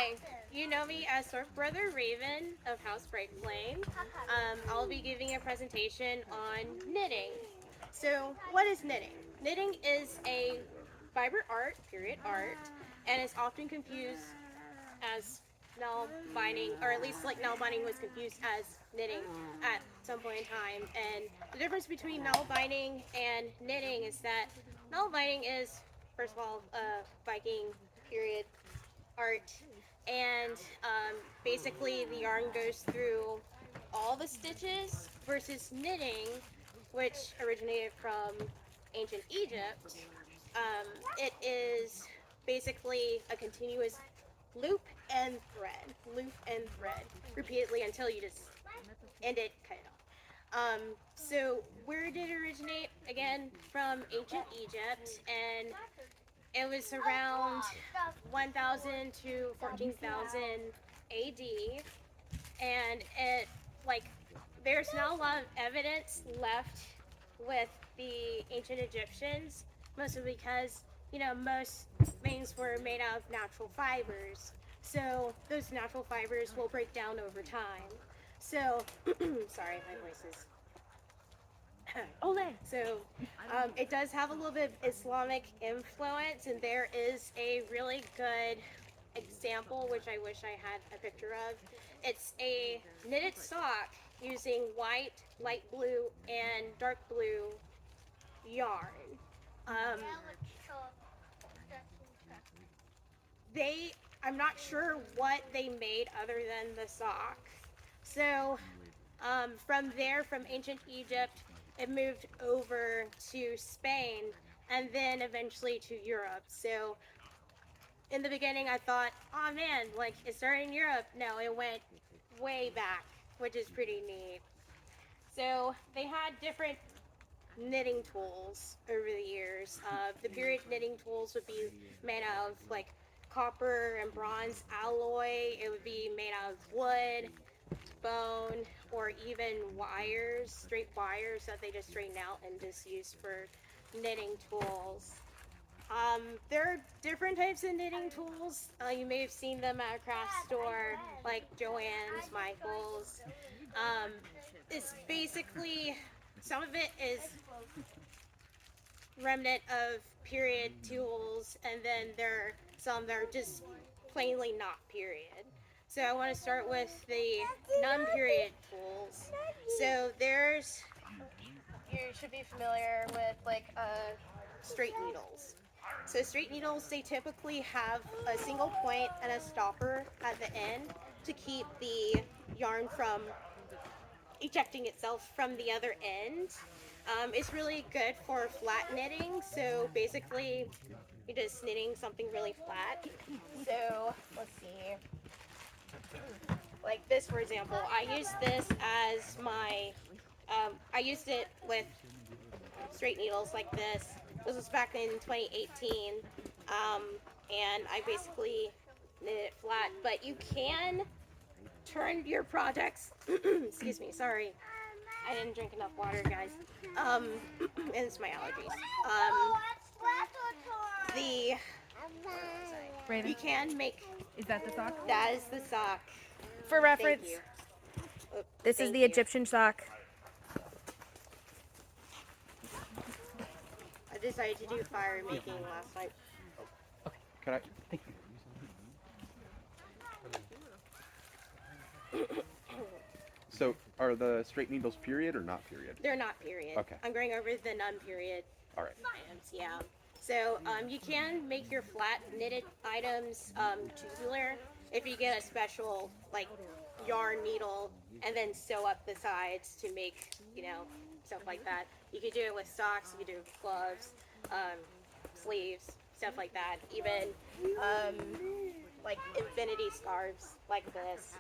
Hi, you know me as Swordbrother Raven of House Brightflame. I'll be giving a presentation on knitting. So, what is knitting? Knitting is a fiber art, period art, and is often confused as nail binding, or at least like nail binding was confused as knitting at some point in time. And the difference between nail binding and knitting is that nail binding is, first of all, Viking period art, and basically the yarn goes through all the stitches versus knitting, which originated from ancient Egypt. It is basically a continuous loop and thread, repeatedly until you just end it, cut it off. So where did it originate? Again, from ancient Egypt, and it was around 1000 to 14,000 AD, and it, like, there's not a lot of evidence left with the ancient Egyptians, mostly because, most things were made out of natural fibers. So those natural fibers will break down over time. So, sorry, my voice is Ole. so it does have a little bit of Islamic influence, and there is a really good example, which I wish I had a picture of. It's a knitted sock using white, light blue, and dark blue yarn. Um, they, I'm not sure what they made other than the sock. So from there, from ancient Egypt, it moved over to Spain and then eventually to Europe. So in the beginning, I thought, oh man, like it started in Europe. No, it went way back, which is pretty neat. So they had different knitting tools over the years. The period knitting tools would be made out of like copper and bronze alloy. It would be made out of wood, bone, or even wires, straight wires that they just straighten out and just use for knitting tools. There are different types of knitting tools. You may have seen them at a craft store like Joann's, Michael's. It's basically, some of it is remnant of period tools, and then there are some that are just plainly not period. So I want to start with the non-period tools. So there's, you should be familiar with like straight needles. So straight needles, they typically have a single point and a stopper at the end to keep the yarn from ejecting itself from the other end. It's really good for flat knitting. So basically, you're just knitting something really flat. So let's see. Like this, for example, I used this as my, I used it with straight needles like this. This was back in 2018. And I basically knit it flat, but you can turn your projects, excuse me, sorry. I didn't drink enough water, guys. And it's my allergies. The, Raven, you can make, is that the sock? that is the sock. For Thank reference, you. Oh, this is thank the you. Egyptian sock. I decided to do fire making last night. Can I? Thank you. So, are the straight needles period or not period? They're not period. Okay. I'm going over the non-period All right. items, yeah. So you can make your flat knitted items tubular if you get a special like yarn needle and then sew up the sides to make, stuff like that. You could do it with socks, you could do it with gloves, sleeves, stuff like that. Even like infinity scarves like this.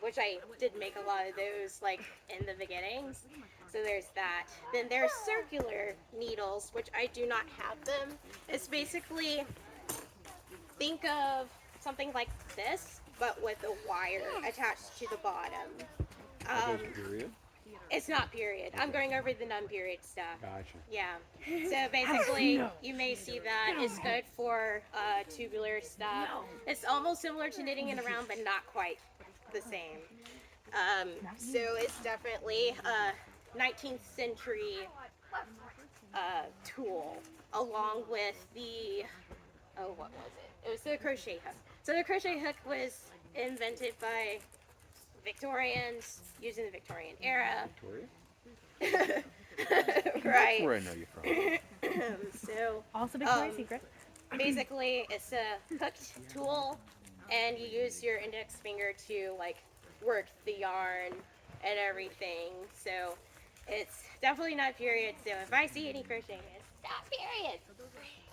Which I did make a lot of those like in the beginnings. So there's that. Then there's circular needles, which I do not have them. It's basically, think of something like this, but with a wire attached to the bottom. Are those period? It's not period. I'm going over the non-period stuff. Gotcha. Yeah. So basically, you may see that it's good for tubular stuff. It's almost similar to knitting it around, but not quite the same. So it's definitely a 19th century tool, along with the what was it? It was the crochet hook. So the crochet hook was invented by Victorians using the Victorian era. Victoria? Right. That's where I know you from. So Also Victoria's Secret. basically, it's a hooked tool, and you use your index finger to like work the yarn and everything. So it's definitely not period. So if I see any crocheting, it's not period.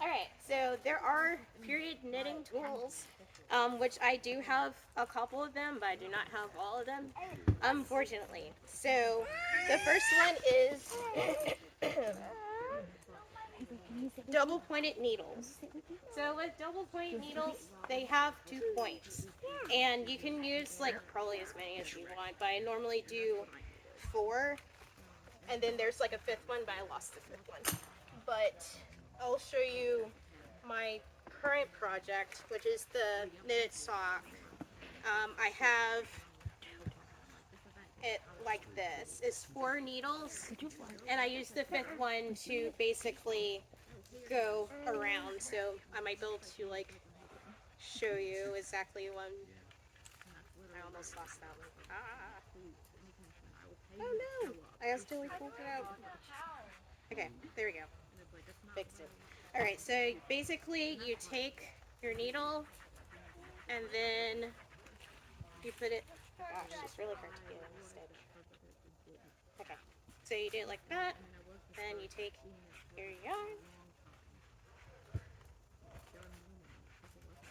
All right. So there are period knitting tools, which I do have a couple of them, but I do not have all of them, unfortunately. So the first one is double pointed needles. So with double pointed needles, they have 2 points, and you can use like probably as many as you want, but I normally do 4, and then there's like a 5th one, but I lost the 5th one. But I'll show you my current project, which is the knitted sock. I have it like this. It's 4 needles, and I use the 5th one to basically go around. So I might be able to like show you exactly one. I almost lost that one. Oh no! I accidentally pulled it out. Okay, there we go. Fixed it. Alright, so basically you take your needle and then you put it. Gosh, it's really hard to get in the stitch. Okay, so you do it like that. Then you take your yarn.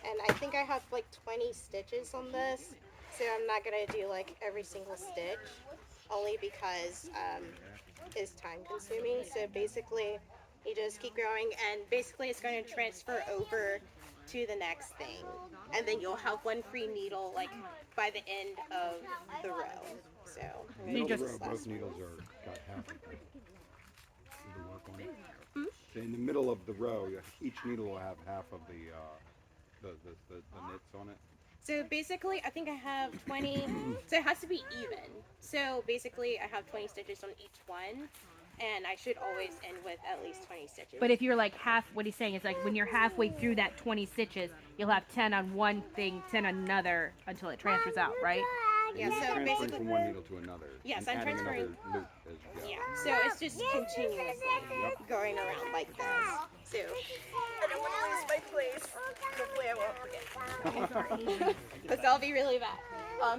And I think I have like 20 stitches on this, so I'm not gonna do like every single stitch, only because it's time consuming. So basically, you just keep going, and basically it's going to transfer over to the next thing, and then you'll have one free needle like by the end of the row. So I'm Middle gonna of do the row, this last both one. needles are got half of the work on it. So in the middle of the row, each needle will have half of the knits on it. So basically, I think I have 20. So it has to be even. So basically, I have 20 stitches on each one, and I should always end with at least 20 stitches. But if you're like what he's saying is like when you're halfway through that 20 stitches, you'll have 10 on one thing, 10 on another until it transfers out, right? Yeah, You're so transferring basically, from one needle to another. Yes, and I'm adding transferring. another loop as you go. Yeah, so it's just continuously going around like this. So I don't want to lose my place. Hopefully I won't forget. Because that'll be really bad.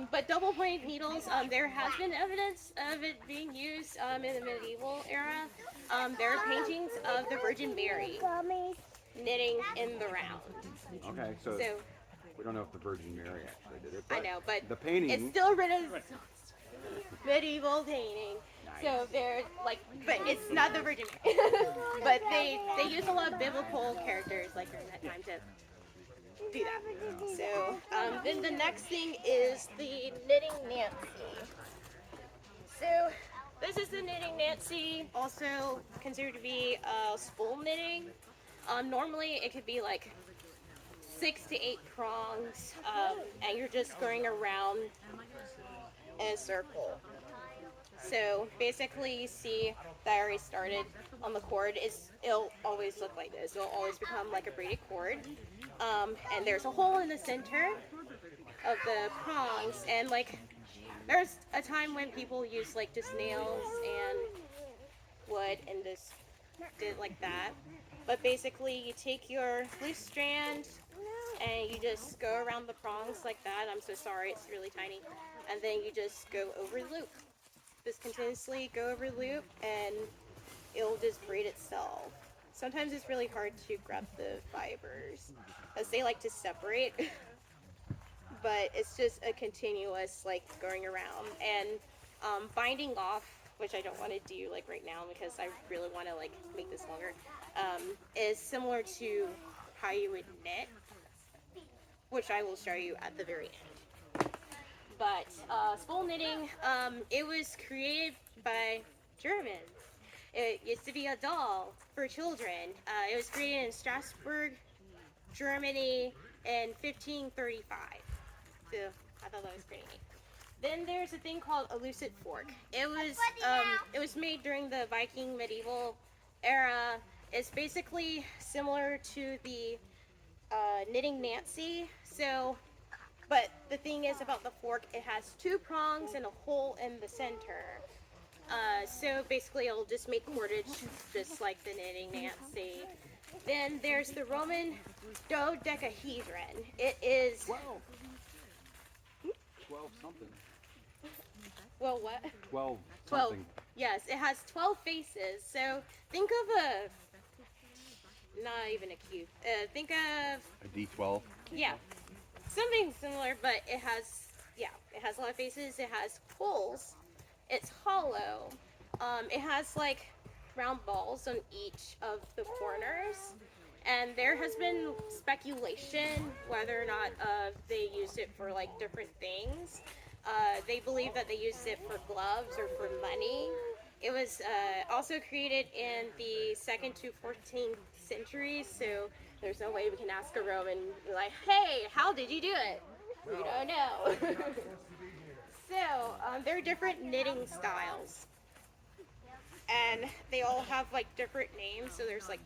But double point needles, there has been evidence of it being used in the medieval era. There are paintings of the Virgin Mary knitting in the round. Okay, so So we don't know if the Virgin Mary actually did it. I But know, but the painting. it's still written as medieval painting. So they're like, but it's not the Virgin Mary. But they use a lot of biblical characters like during that time to do that. So then the next thing is the knitting Nancy. So this is the knitting Nancy, also considered to be spool knitting. Normally it could be like 6 to 8 prongs, and you're just going around in a circle. So basically you see that I already started on the cord. It'll always look like this. It'll always become like a braided cord. And there's a hole in the center of the prongs, and like there's a time when people use like just nails and wood and just did it like that. But basically you take your loose strand and you just go around the prongs like that. I'm so sorry, it's really tiny. And then you just go over loop. Just continuously go over loop and it'll just braid itself. Sometimes it's really hard to grab the fibers as they like to separate. But it's just a continuous like going around and binding off, which I don't want to do like right now because I really want to like make this longer, is similar to how you would knit, which I will show you at the very end. But spool knitting, it was created by Germans. It used to be a doll for children. It was created in Strasbourg, Germany in 1535. So I thought that was pretty neat. Then there's a thing called a lucid fork. It was made during the Viking medieval era. It's basically similar to the knitting Nancy. So, but the thing is about the fork, it has two prongs and a hole in the center. So basically it'll just make cordage just like the knitting Nancy. Then there's the Roman dodecahedron. It is 12 something. well what? 12 12. something. Yes, it has 12 faces. So think of not even a cube. Think of A D12. yeah, something similar, but it has a lot of faces. It has holes. It's hollow. It has like round balls on each of the corners. And there has been speculation whether or not they used it for like different things. They believe that they used it for gloves or for money. It was also created in the 2nd to 14th centuries, so there's no way we can ask a Roman, like, hey, how did you do it? We don't know. So, there are different knitting styles. And they all have like different names, so there's like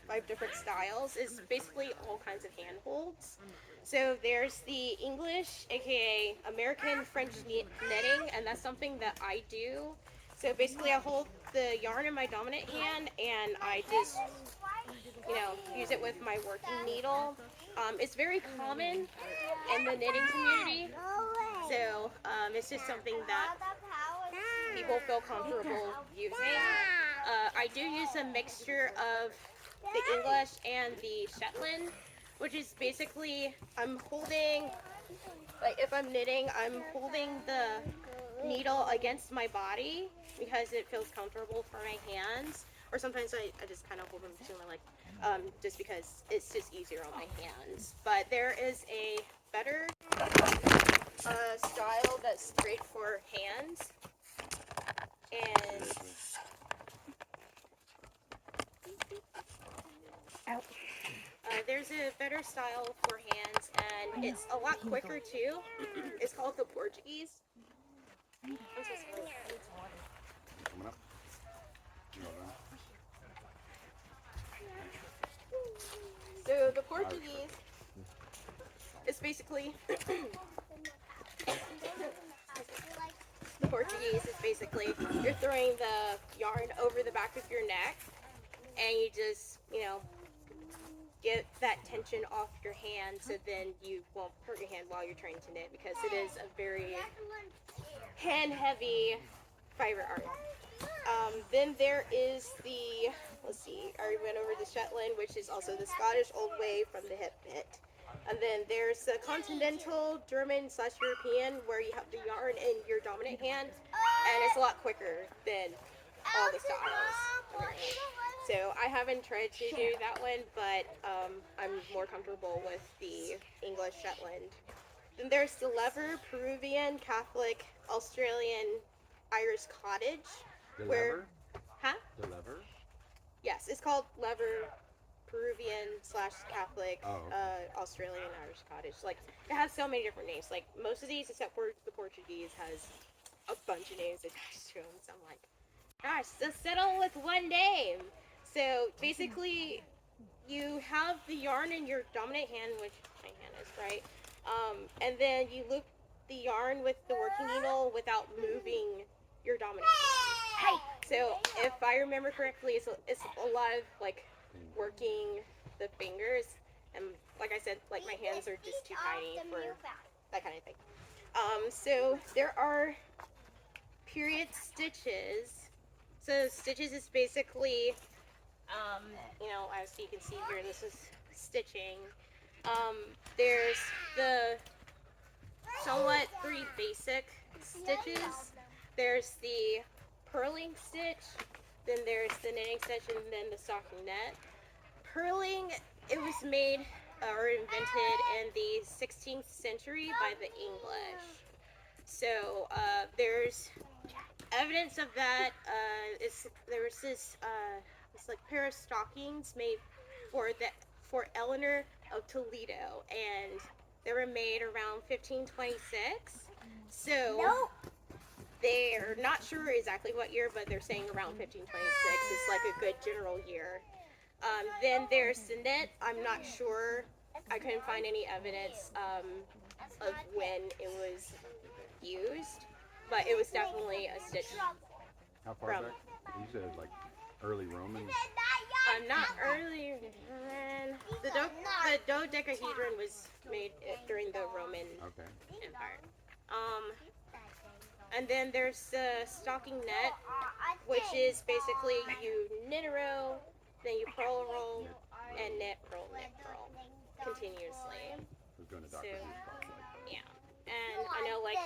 5 different styles. It's basically all kinds of handholds. So there's the English, aka American French knitting, and that's something that I do. So basically I hold the yarn in my dominant hand and I just, use it with my working needle. It's very common in the knitting community. So it's just something that people feel comfortable using. I do use a mixture of the English and the Shetland, which is basically I'm holding, like if I'm knitting, I'm holding the needle against my body because it feels comfortable for my hands. Or sometimes I just kind of hold them between my legs, just because it's just easier on my hands. But there is a better style that's great for hands. And there's a better style for hands, and it's a lot quicker too. It's called the Portuguese. Coming up. You know that? So the Portuguese is basically you're throwing the yarn over the back of your neck, and you just get that tension off your hand, so then you won't hurt your hand while you're trying to knit, because it is a very hand heavy fiber art. Then there is the, I already went over the Shetland, which is also the Scottish old way from the hip bit. And then there's the continental German/European, where you have the yarn in your dominant hand, and it's a lot quicker than all the styles. So I haven't tried to do that one, but I'm more comfortable with the English Shetland. Then there's the lever, Peruvian, Catholic, Australian, Irish cottage. The where, lever? Huh? The lever? Yes, it's called lever, Peruvian/Catholic, Oh, okay. Australian, Irish cottage. Like, it has so many different names. Like, most of these, except for the Portuguese, has a bunch of names attached to them. So I'm like, gosh, just settle with one name. So basically, you have the yarn in your dominant hand, which my hand is, right? And then you loop the yarn with the working needle without moving your dominant hand. Hey! So if I remember correctly, it's a lot of like working the fingers, and like I said, like my hands are just too tiny for that kind of thing. So there are period stitches. So stitches is basically, as you can see here, this is stitching. There's the somewhat 3 basic stitches. There's the purling stitch, then there's the knitting stitch, and then the stockinette. Purling, it was made or invented in the 16th century by the English. So there's evidence of that. There was this it's like pair of stockings made for Eleanor of Toledo, and they were made around 1526. So they're not sure exactly what year, but they're saying around 1526 is like a good general year. Then there's the knit. I'm not sure. I couldn't find any evidence of when it was used, but it was definitely a stitch. How far From- back? You said like early Roman. Not early. The dodecahedron was made during the Roman Okay. Empire. And then there's the stocking net, which is basically you knit a row, then you purl a roll, and knit, purl, continuously. Who's doing a Doctor So- Who's book like that? Yeah. And I know like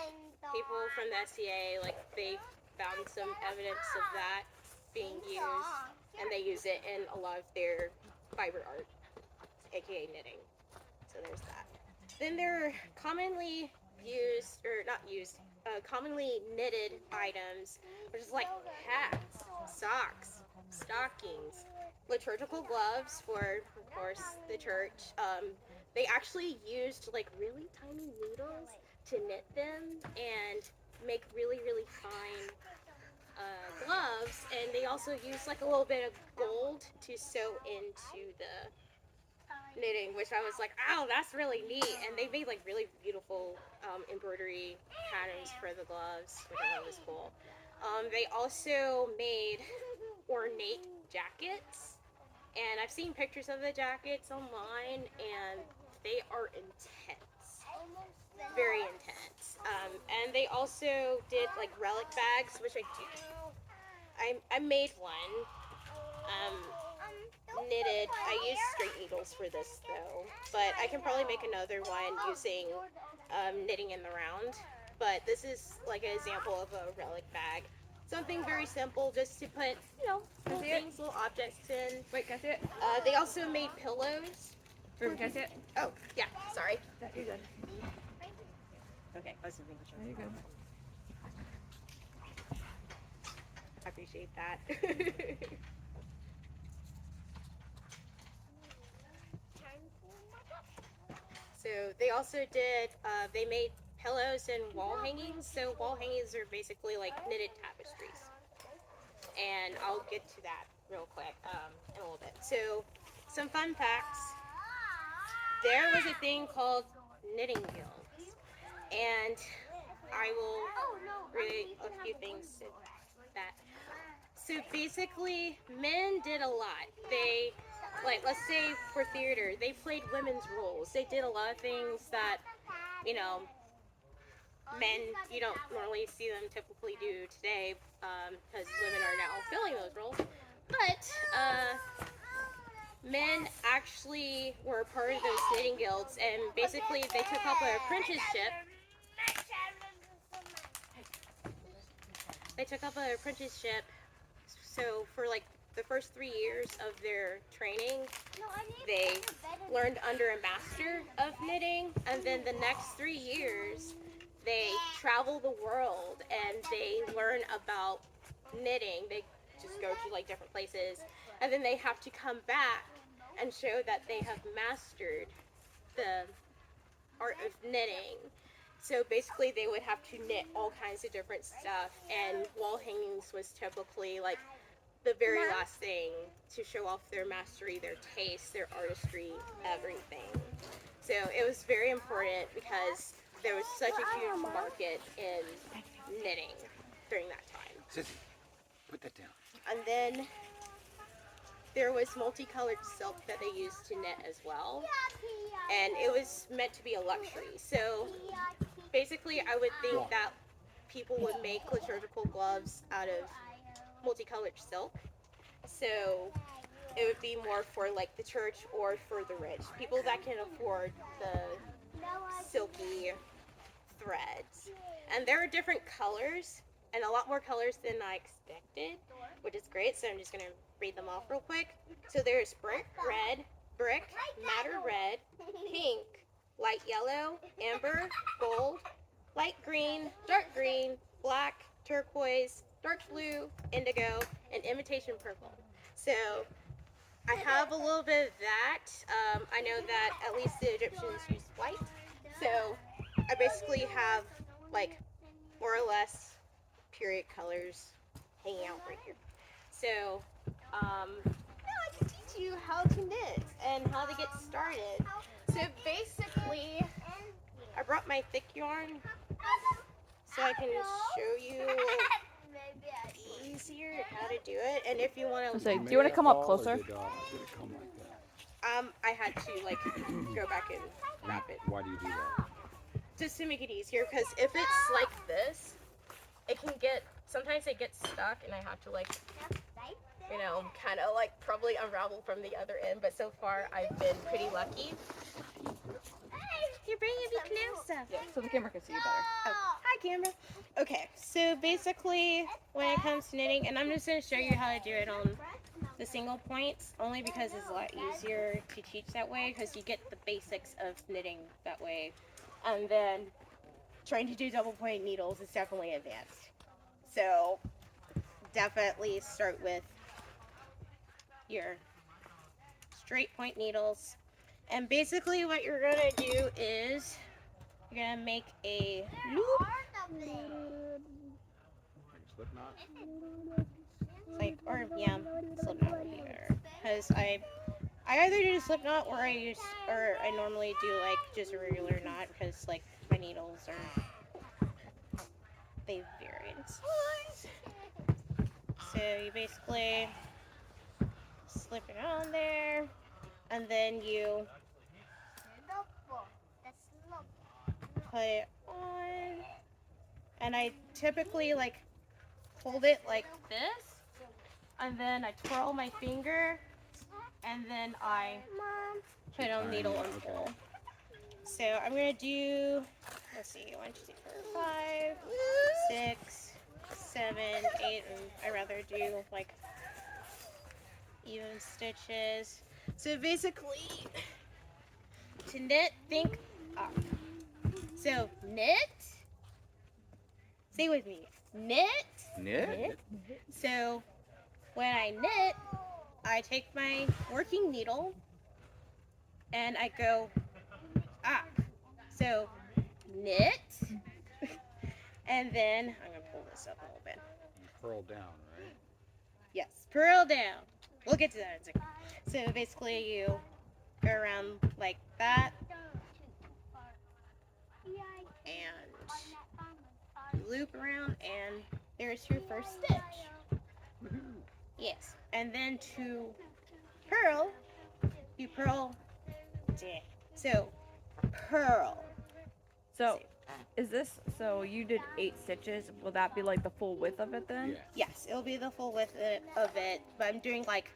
people from the SCA, like they found some evidence of that being used, and they use it in a lot of their fiber art, aka knitting. So there's that. Then there are commonly used, or not used, commonly knitted items, which is like hats, socks, stockings, liturgical gloves for, of course, the church. They actually used like really tiny needles to knit them and make really, really fine gloves, and they also used like a little bit of gold to sew into the knitting, which I was like, oh, that's really neat. And they made like really beautiful embroidery patterns for the gloves, which I thought was cool. They also made ornate jackets, and I've seen pictures of the jackets online, and they are intense, very intense. And they also did like relic bags, which I do. I made one. Knitted. I used straight needles for this though, but I can probably make another one using knitting in the round. But this is like an example of a relic bag. Something very simple, just to put, little things, little objects in. Wait, can I see it? They also made pillows. Can I see it? Oh, yeah, sorry. You're good. Okay, I was thinking You're good. I appreciate that. So they also did, they made pillows and wall hangings. So wall hangings are basically like knitted tapestries. And I'll get to that real quick in a little bit. So some fun facts. There was a thing called knitting guilds. And I will read a few things to that. So basically, men did a lot. They, like, let's say for theater, they played women's roles. They did a lot of things that, men, you don't normally see them typically do today, because women are now filling those roles. But men actually were part of those knitting guilds, and basically they took up an apprenticeship. So for like the first 3 years of their training, they learned under a master of knitting, and then the next 3 years they travel the world and they learn about knitting. They just go to like different places, and then they have to come back and show that they have mastered the art of knitting. So basically they would have to knit all kinds of different stuff, and wall hangings was typically like the very last thing to show off their mastery, their taste, their artistry, everything. So it was very important because there was such a huge market in knitting during that time. Sissy, put that down. And then there was multicolored silk that they used to knit as well. And it was meant to be a luxury. So basically I would think that people would make liturgical gloves out of multicolored silk. So it would be more for like the church or for the rich. People that can afford the silky threads. And there are different colors, and a lot more colors than I expected, which is great. So I'm just going to read them off real quick. So there's brick red, madder red, pink, light yellow, amber, gold, light green, dark green, black, turquoise, dark blue, indigo, and imitation purple. So I have a little bit of that. I know that at least the Egyptians used white. So I basically have like more or less period colors hanging out right here. So now I can teach you how to knit and how to get started. So basically, I brought my thick yarn so I can show you easier how to do it. And if you want to, So, do you want to come up closer? Did it come like that? I had to like go back and wrap it Why do you do that? just to make it easier. Because if it's like this, it can get sometimes it gets stuck, and I have to like, you know, kind of like probably unravel from the other end. But so far, I've been pretty lucky. You're bringing me closer. Yeah, so the camera can see you better. Oh, hi, camera. Okay, so basically, when it comes to knitting, and I'm just going to show you how to do it on the single points, only because it's a lot easier to teach that way, because you get the basics of knitting that way. And then trying to do double point needles is definitely advanced. So definitely start with your straight point needles. And basically what you're going to do is you're going to make a loop. Slip knot? Like, or yeah, slip knot would be better. Because I either do slip knot or I normally do like just a regular knot, because like my needles are, they vary in size. So you basically slip it on there, and then you put it on, and I typically like hold it like this, and then I twirl my finger, and then I put it on needle and pull. So I'm gonna do, let's see, 1, 2, 3, 4, 5, 6, 7, 8, and I rather do like even stitches. So basically, to knit, think up. So knit. Say with me. Knit. Knit? So when I knit, I take my working needle and I go up. So knit. And then I'm gonna pull this up a little bit. You purl down, right? Yes, purl down. We'll get to that in a second. So basically you go around like that, and you loop around, and there's your first stitch. Yes, and then to purl, you purl down. So purl. So, is this, so you did 8 stitches, will that be like the full width of it then? Yeah. Yes, it'll be the full width of it, but I'm doing like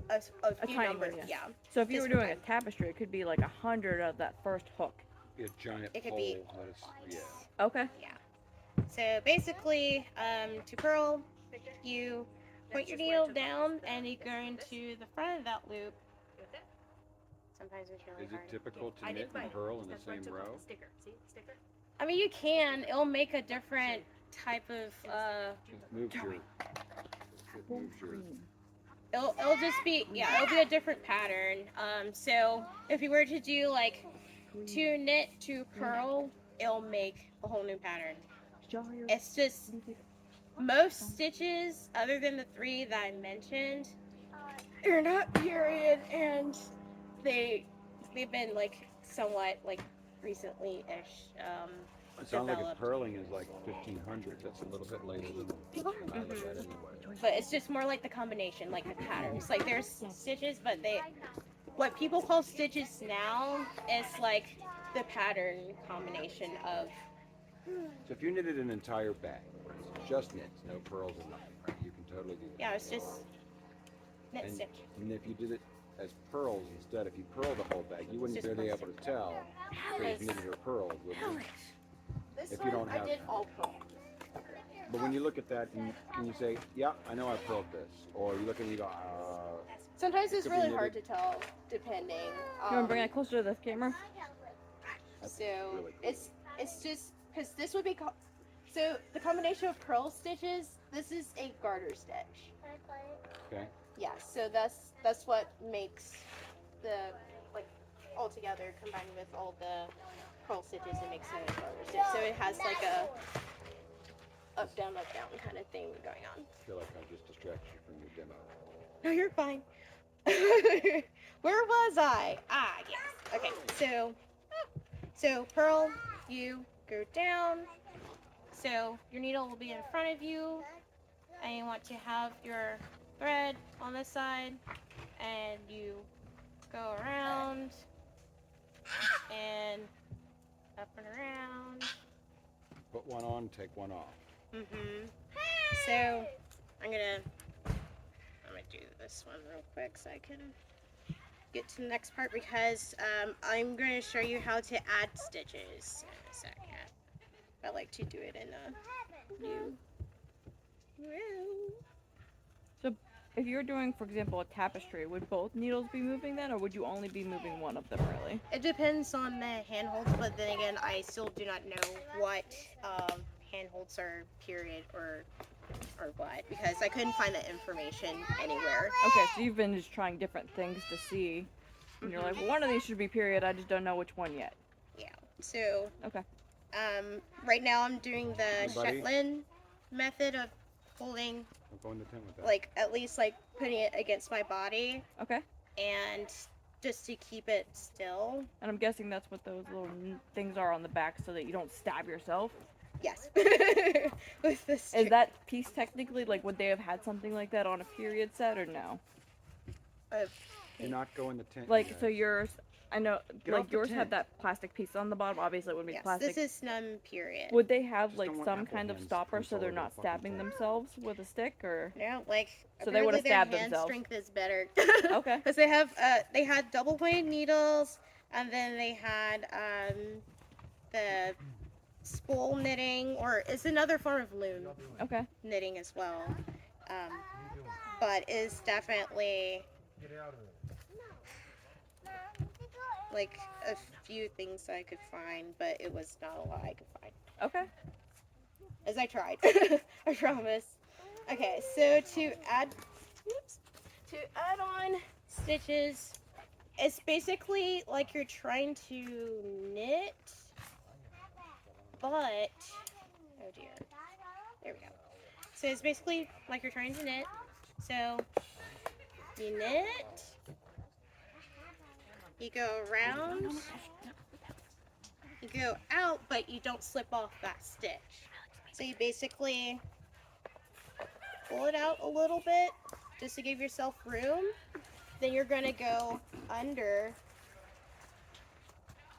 a few tiny numbers. one, Yeah. So if you Just were doing one. a tapestry, it could be like 100 of that first hook. Be a giant It could pole be- that is, Okay. So basically, to purl, you point your needle down and you go into the front of that loop. Sometimes it's really Is it hard. typical to knit and purl in the same row? I mean, you can. It'll make a different type of. It moves your. It'll just be, yeah, it'll be a different pattern. So if you were to do like 2 knit, 2 purl, it'll make a whole new pattern. It's just most stitches, other than the 3 that I mentioned, they're not period, and they've been like somewhat like recently-ish It sounds like developed. purling is like 1500. That's a little bit later than I look at anyway. But it's just more like the combination, like the patterns. Like there's stitches, but what people call stitches now is like the pattern combination of. So if you knitted an entire bag, just knits, no purls or nothing, right? You can totally do that. Yeah, it's just knit And, stitch. and if you did it as purls instead, if you purled the whole bag, you wouldn't Just really be one able to tell whether you knitted or purled, would you? This If you one don't I have- did all purl. But when you look at that, can you say, yeah, I know I purled this? Or you look at it and you go, Sometimes it's could be really hard to knitted. tell, depending. You want to bring that closer to the camera? So really cool. it's just because this would be so the combination of pearl stitches. This is a garter stitch. Okay. Yeah, so that's what makes the like all together combined with all the pearl stitches. It makes it a garter stitch. So it has like a up down kind of thing going on. I feel like I just distracted you from your demo. No, you're fine. Where was I? Ah, yes. Okay, so pearl, you go down. So your needle will be in front of you, and you want to have your thread on this side, and you go around and up and around. Put one on, take one off. So I'm gonna do this one real quick so I can get to the next part, because I'm going to show you how to add stitches in a second. I like to do it in a new. So if you're doing, for example, a tapestry, would both needles be moving then, or would you only be moving one of them, really? It depends on the handholds, but then again, I still do not know what handholds are period or what, because I couldn't find that information anywhere. Okay, so you've been just trying different things to see, and you're like, well, one of these should be period, I just don't know which one yet. Yeah, so Okay. right now I'm doing the Hey, buddy. Shetland method of holding, I'm going to 10 with that. like, at least like putting it against my body Okay. and just to keep it still. And I'm guessing that's what those little things are on the back, so that you don't stab yourself. Yes. With this. Is that piece technically, like, would they have had something like that on a period set, or no? You're not going to 10 Like, yet. so yours, I know, Get off like, the yours tent. had that plastic piece on the bottom, obviously it would be Yes, plastic. this is non-period. Would they have, Just like, don't want some apple kind of hands stopper so all they're over not the fucking stabbing thing. themselves with a stick, or? No, like, So they would've apparently stabbed their hand themselves. strength is better. Okay. Because they had double pointed needles, and then they had the spool knitting, or it's another form of loom Okay. knitting as well. But is definitely like a few things I could find, but it was not a lot I could find. Okay. As I tried. I promise. Okay, so to add on stitches, it's basically like you're trying to knit, but oh dear. There we go. So it's basically like you're trying to knit. So you knit, you go around, you go out, but you don't slip off that stitch. So you basically pull it out a little bit just to give yourself room. Then you're going to go under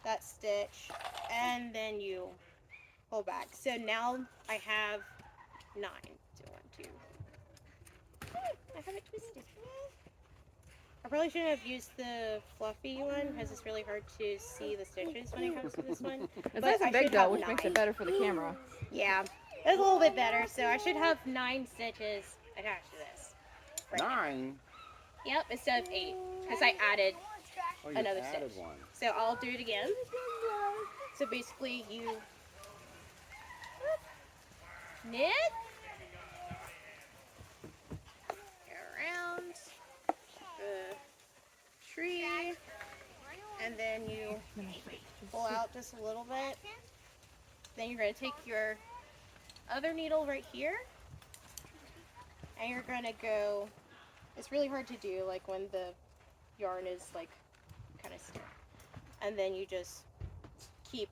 that stitch, and then you pull back. So now I have 9. So 1, 2. I have it twisted. I probably shouldn't have used the fluffy one because it's really hard to see the stitches when it comes to this one. It's But nice I and big should though, have which makes 9. it better for the camera. Yeah, it's a little bit better. So I should have 9 stitches attached to this. Right now. 9? Yep, instead of 8 because I added. Oh, you Another added stitch. one. So I'll do it again. So basically you knit, go around the tree, and then you pull out just a little bit. Then you're going to take your other needle right here, and you're going to go, it's really hard to do like when the yarn is like kind of stiff. And then you just keep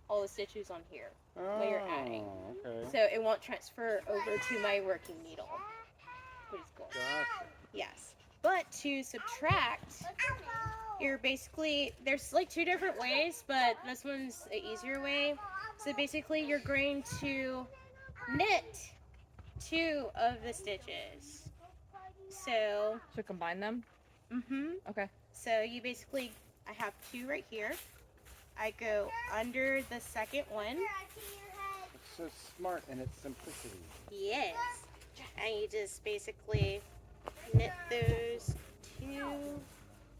all the stitches on here while you're adding. Okay. So it won't transfer over to my working needle, which is cool. Gotcha. Yes. But to subtract, you're basically, there's like 2 different ways, but this one's an easier way. So basically you're going to knit 2 of the stitches. So, So combine them? Okay. So you basically, I have 2 right here. I go under the second one. It's so smart in its simplicity. Yes. And you just basically knit those 2.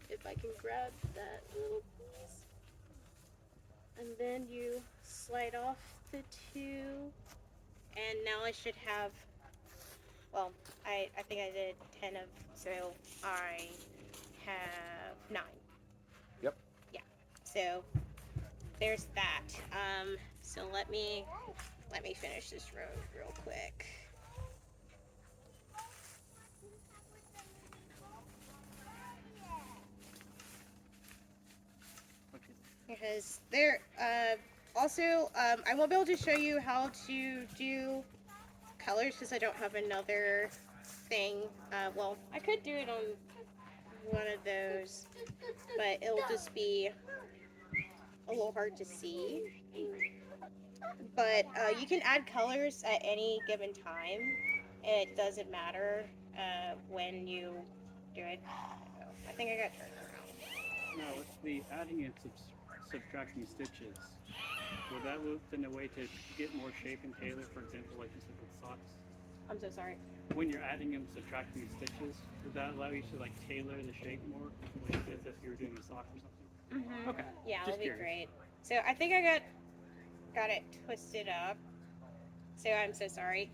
If I can grab that little piece. And And then you slide off the 2. And now I should have, well, I think I did 10 of, so I have 9. Yep. Yeah. So there's that. So let me finish this road real quick. Because there, also, I won't be able to show you how to do colors because I don't have another thing. Well, I could do it on one of those, but it'll just be a little hard to see. But you can add colors at any given time. It doesn't matter when you do it. I think I got turned around. Now, with the adding and subtracting stitches, would that work in a way to get more shape and tailor, for example, like you said with socks? I'm so sorry. When you're adding and subtracting stitches, would that allow you to like tailor the shape more, like as if you were doing a sock or something? Mm-hmm. Okay. Yeah, Just that'll be curious. great. So I think I got it twisted up. So I'm so sorry.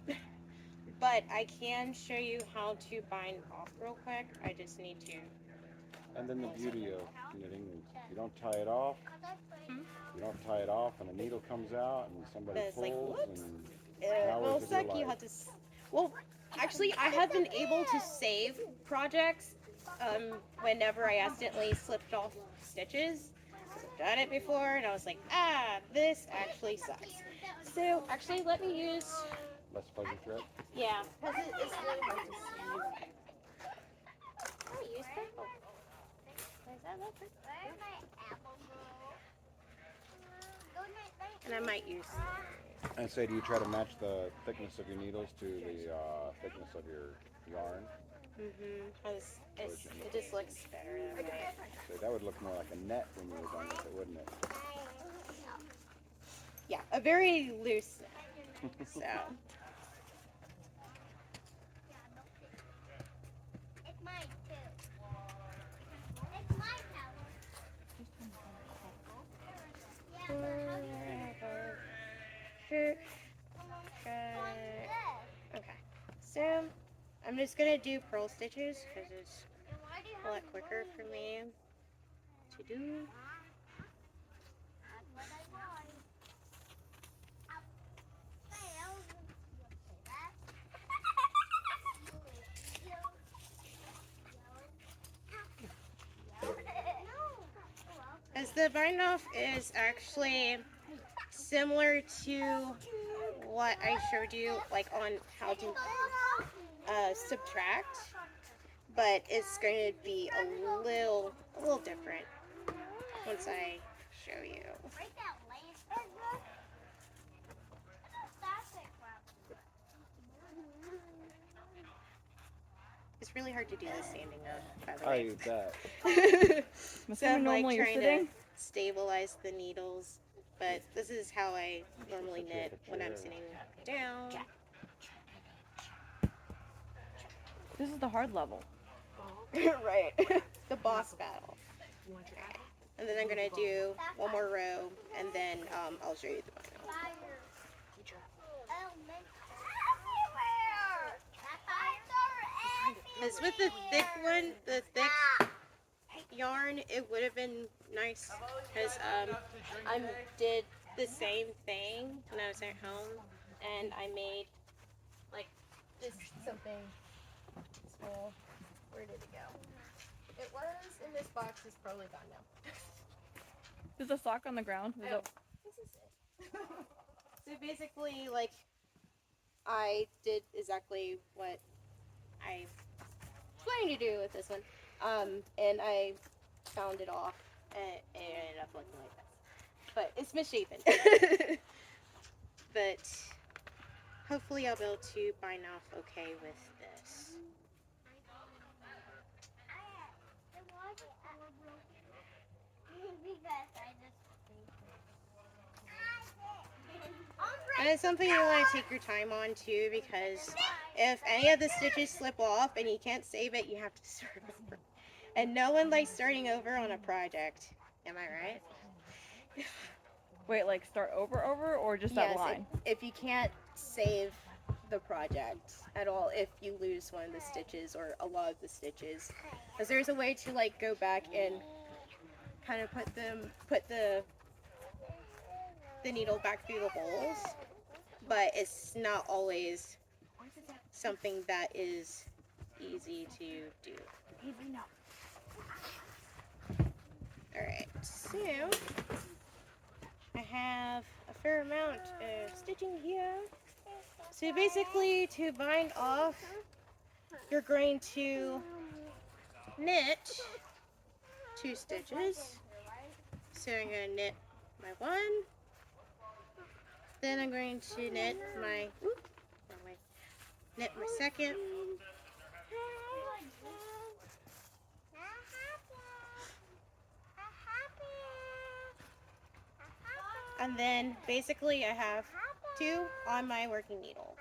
But I can show you how to bind off real quick. I just need to. And then the beauty of knitting is you don't tie it off. Hmm? You don't tie it off, and a needle comes out, and somebody But it's like, pulls, whoops. and Well, hours of your suck, you life. have to. Well, actually, I have been able to save projects whenever I accidentally slipped off stitches. I've done it before, and I was like, this actually sucks. So, actually, let me use. Less fuzzy thread. Yeah, because it's really hard to see. Can I use purple? Is that leopard? And I might use. And say, do you try to match the thickness of your needles to the thickness of your yarn? Because it just looks better that way. So that would look more like a net when you were done with it, wouldn't it? Yeah, a very loose net. So. Okay, so I'm just gonna do purl stitches because it's a lot quicker for me to do. As the bind off is actually similar to what I showed you, like on how to subtract, but it's going to be a little different once I show you. It's really hard to do this standing up, by the way. bet. So I'm like normally you're trying to sitting? stabilize the needles, but this is how I normally knit when I'm sitting down. This is the hard level. Right. The boss battle. Okay. And then I'm gonna do one more row, and then I'll show you the bind off. Because with the thick one, the thick yarn, it would have been nice because I did the same thing when I was at home, and I made like this something small. Where did it go? It was in this box. It's probably gone now. There's a sock on the ground. Oh, this is it. So basically, like, I did exactly what I planning to do with this one, and I found it off, and it ended up looking like this. But it's misshapen. But hopefully I'll be able to bind off okay with this. And it's something you want to take your time on too, because if any of the stitches slip off and you can't save it, you have to start over. And no one likes starting over on a project. Am I right? Wait, like start over, or just that Yes, line? if you can't save the project at all, if you lose one of the stitches or a lot of the stitches, because there's a way to like go back and kind of put the needle back through the holes, but it's not always something that is easy to do. Alright, so I have a fair amount of stitching here. So basically, to bind off, you're going to knit 2 stitches. So I'm going to knit my one, then I'm going to knit my, wrong way, knit my second, and then basically I have 2 on my working needle.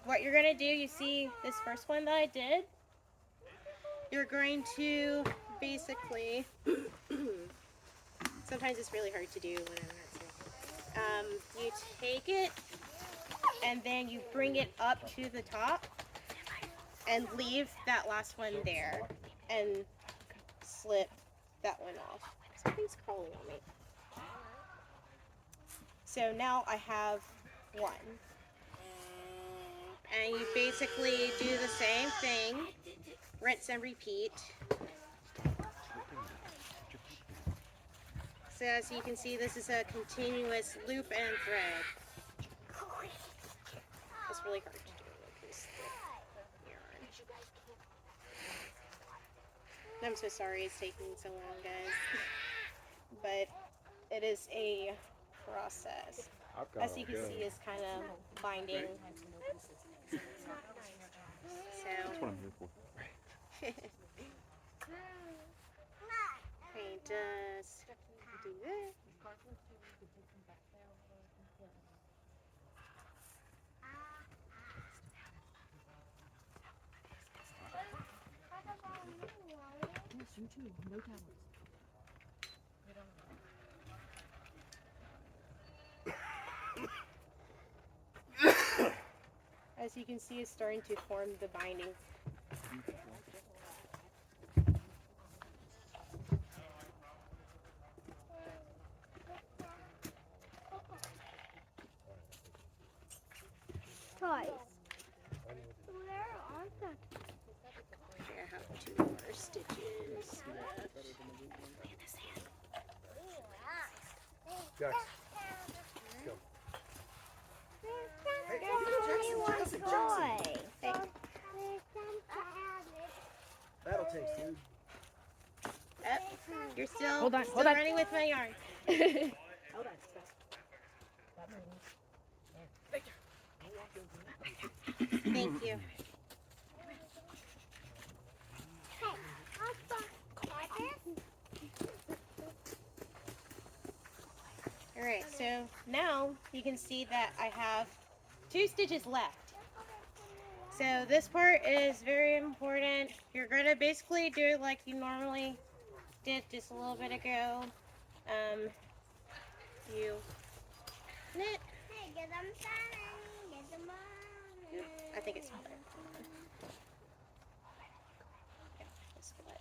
What you're going to do, you see this first one that I did, you're going to basically, sometimes it's really hard to do when I'm not saying. You take it and then you bring it up to the top and leave that last one there and slip that one off. Something's crawling on me. So now I have 1. And you basically do the same thing, rinse and repeat. So as you can see, this is a continuous loop and thread. It's really hard to do because the yarn. I'm so sorry it's taking so long, guys. But it is a process. As you can see, it's kind of binding. That's what I'm here for. It does do this. As you can see, it's starting to form the binding. Toys. Where are the I have 2 more stitches left. Jax. Go. There's only one toy. Hey. Battle tanks, dude. You're still, Hold on, still hold on. running with my yarn. Hold on. Thank you. Alright, so now you can see that I have 2 stitches left. So this part is very important. You're going to basically do it like you normally did just a little bit ago. You knit. I think it's split. Yeah, it's split.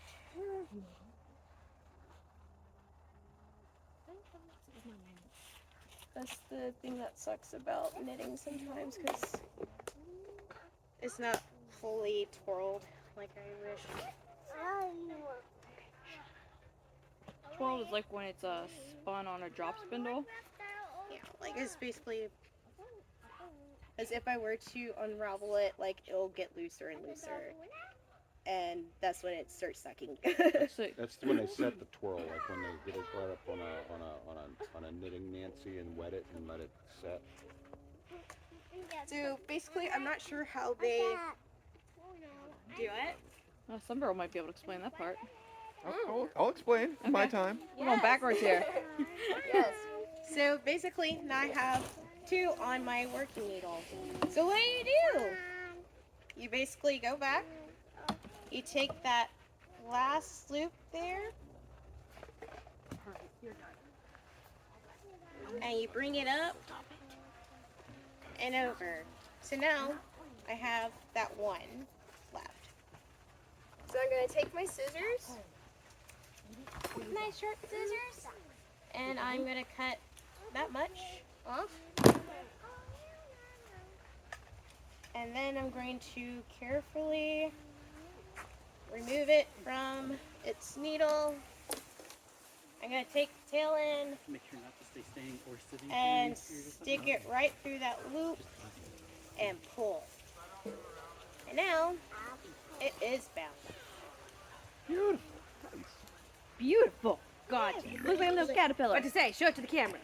That's the thing that sucks about knitting sometimes, because it's not fully twirled like I wish. 12 is like when it's spun on a drop spindle. Yeah, like it's basically as if I were to unravel it, like it'll get looser and looser, and that's when it starts sucking. So That's when they set the twirl, like when they get it right up on a knitting Nancy and wet it and let it set. So basically, I'm not sure how they do it. Sunbro might be able to explain that part. I'll explain my Okay. time. We're going backwards here. Yes. So basically, now I have 2 on my working needle. So what do? You basically go back. You take that last loop there. and you bring it up and over. So now I have that one left. So I'm going to take my scissors, nice sharp scissors, and I'm going to cut that much off. And then I'm going to carefully remove it from its needle. I'm going to take the tail in Make sure not to stay staying or sitting. and stick it right through that loop and pull. And now it is bound. Beautiful. Nice. Beautiful. God. Looks like a little caterpillar. What to say? Show it to the camera.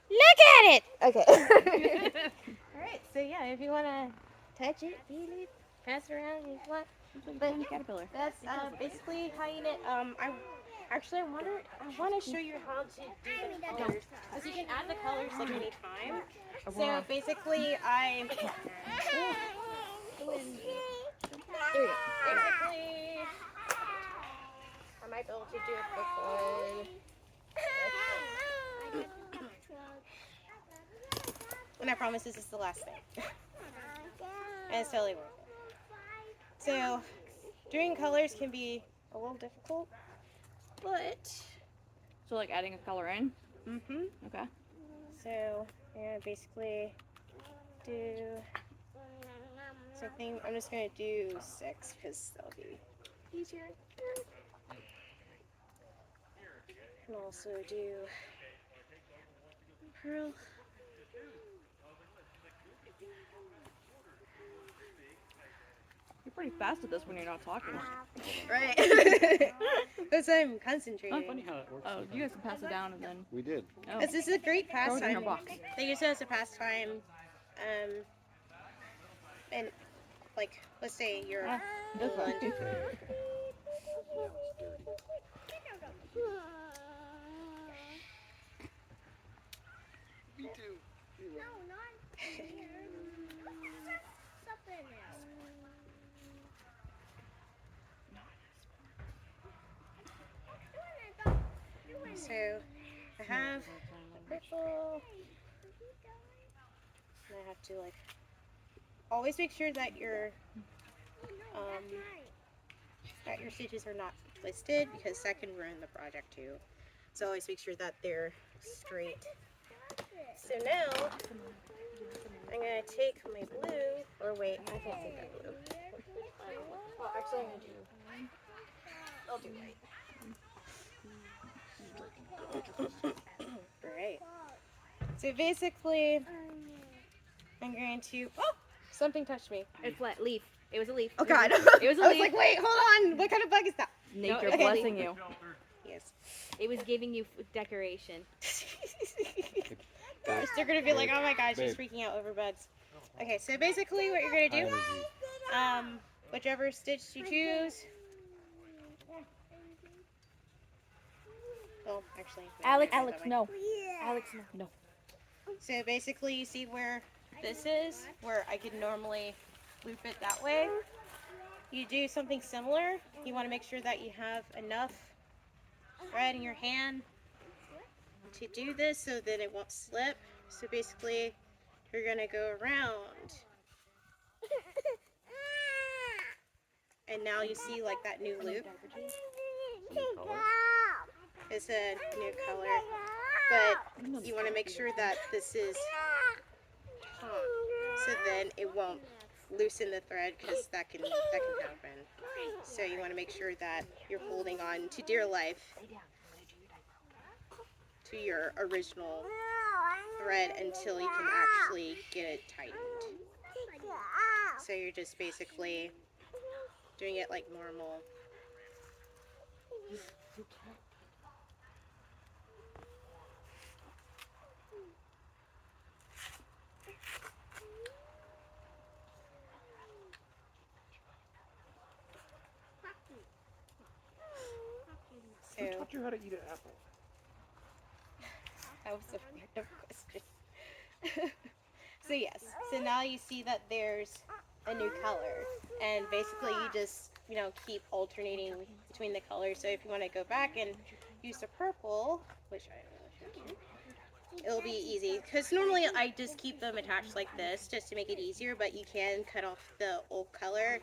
Look at it! Okay. Alright, so yeah, if you want to touch it, feel it, pass it around if you want. But Caterpillar. that's basically how you knit. I want to show you how to do the colors. Because you can add the colors like any time. So basically, I might be able to do a quick one. And I promise this is the last thing. And it's totally worth it. So, doing colors can be a little difficult, but So like adding a color in. Okay. So, yeah, basically do. So I think I'm just gonna do 6 because that'll be easier. And also do pearl. You're pretty fast at this when you're not talking. Right. Because I'm concentrating. Funny how it works. Oh, you guys can pass it down and then. We did. Oh. This is a great Throw it in your pastime. box. They use it as a pastime. And like, let's say you're This one. England. Me too. So I have the purple. And I have to like always make sure that your stitches are not twisted because that can ruin the project too. So always make sure that they're straight. So now I'm gonna take my blue, or wait, I can't take that blue. Well, actually I'm gonna do, I'll do white. Right. So basically, I'm going to. Oh, something touched me. It's what? Leaf. It was a leaf. Oh God! It was a I was leaf. like, wait, hold on. What kind of bug is that? Nature okay. blessing you. Yes. It was giving you decoration. Gosh, they're gonna be like, oh my God, she's Babe. freaking out over bugs. Okay, so basically, what you're gonna do, whichever stitch you choose. Oh, actually. Alex, no. Alex, no. So basically, you see where this is, where I could normally loop it that way. You do something similar. You want to make sure that you have enough thread in your hand to do this so that it won't slip. So basically, you're going to go around. And now you see like that new loop. It's a new color. But you want to make sure that this is taut, so then it won't loosen the thread because that can happen. So you want to make sure that you're holding on to dear life to your original thread until you can actually get it tightened. So you're just basically doing it like normal. Who taught you how to eat an apple? That was a random question. So yes, so now you see that there's a new color, and basically you just, keep alternating between the colors. So if you want to go back and use the purple, which I really should do, it'll be easy. Because normally I just keep them attached like this just to make it easier, but you can cut off the old color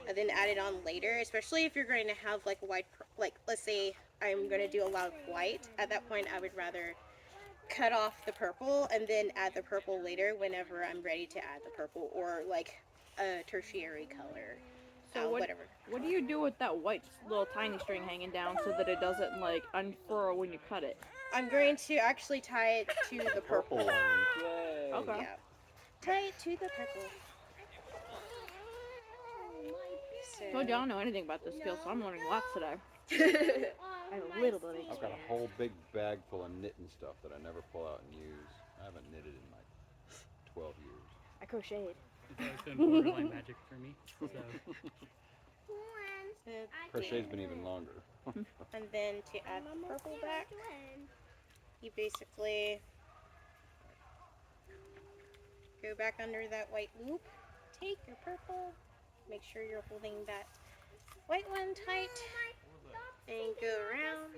and then add it on later, especially if you're going to have like white, like let's say I'm going to do a lot of white. At that point, I would rather cut off the purple and then add the purple later whenever I'm ready to add the purple, or like a tertiary color. So Whatever. what do you do with that white little tiny string hanging down so that it doesn't like unfurl when you cut it? I'm going to actually tie it to the purple. Yay. Okay. Yeah. Tie it to the purple. Told you I don't know anything about this skill, so I'm learning lots today. I have a little bit of I've got a whole big bag full of knitting stuff that I never pull out and use. I haven't knitted in like 12 years. I crocheted. It's always been borderline magic for me. So Crochet's been even longer. And then to add the purple back, you basically go back under that white loop, take your purple, make sure you're holding that white one tight, and go around.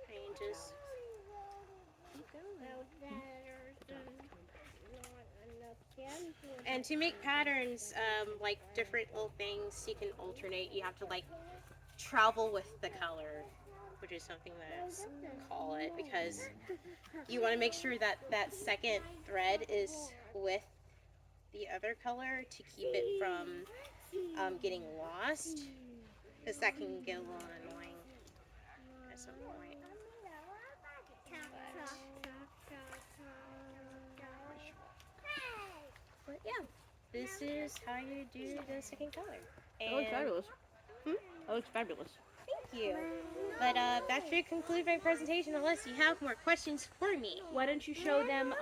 And just keep going. And to make patterns, like different little things you can alternate, you have to like travel with the color, which is something that I call it, because you want to make sure that that second thread is with the other color to keep it from getting lost, because that can get a little annoying at some point. But yeah, this is how you do the second color. That looks fabulous. Hmm? That looks fabulous. Thank you. But that should conclude my presentation, unless you have more questions for me. Why don't you show them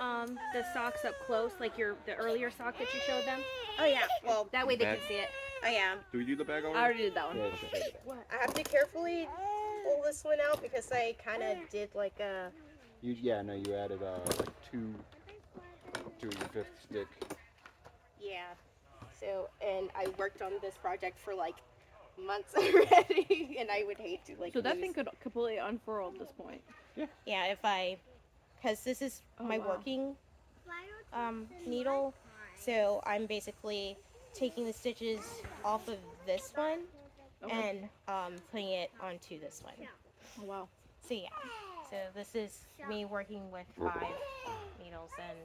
the socks up close, like the earlier sock that you showed them? Oh yeah, well, That way they can see it. oh yeah. Do we do the bag I already? already did that one. I have to carefully pull this one out because I kind of did like a... You added like two of your fifth stick. Yeah. So, and I worked on this project for like months already, and I would hate to like So that lose- thing could completely unfurl at this point. Yeah, if I... Because this is my wow. working needle, so I'm basically taking the stitches off of this one and putting it onto this one. Oh wow. So yeah, so this is me working with 5 needles, and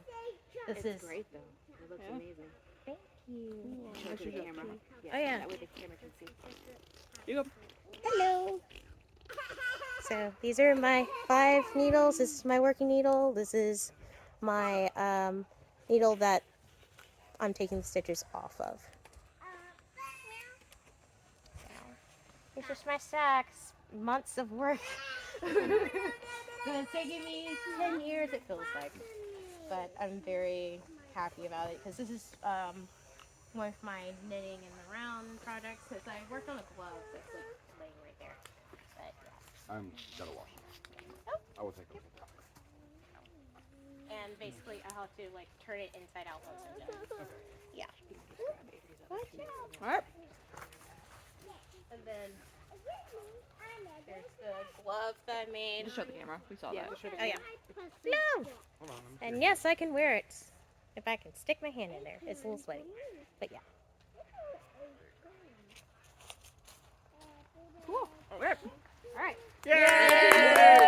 this is great though. It looks amazing. Thank you. Show it to the camera. Oh yeah. That way the camera can see. You go. Hello. So these are my 5 needles. This is my working needle. This is my needle that I'm taking the stitches off of. It's just my sacks. Months of work. It's taking me 10 years, it feels like. But I'm very happy about it because this is one of my knitting in the round projects, because I worked on a glove that's like laying right there. But yeah. I'm gotta wash it. I will take a look at that. And basically I have to like turn it inside out once I'm done. Yeah. Alright. And then there's the glove that I made. Just show the camera. We saw that. Oh yeah. No! And yes, I can wear it. If I can stick my hand in there. It's a little sweaty. But yeah. Cool. Alright. Alright. Yay!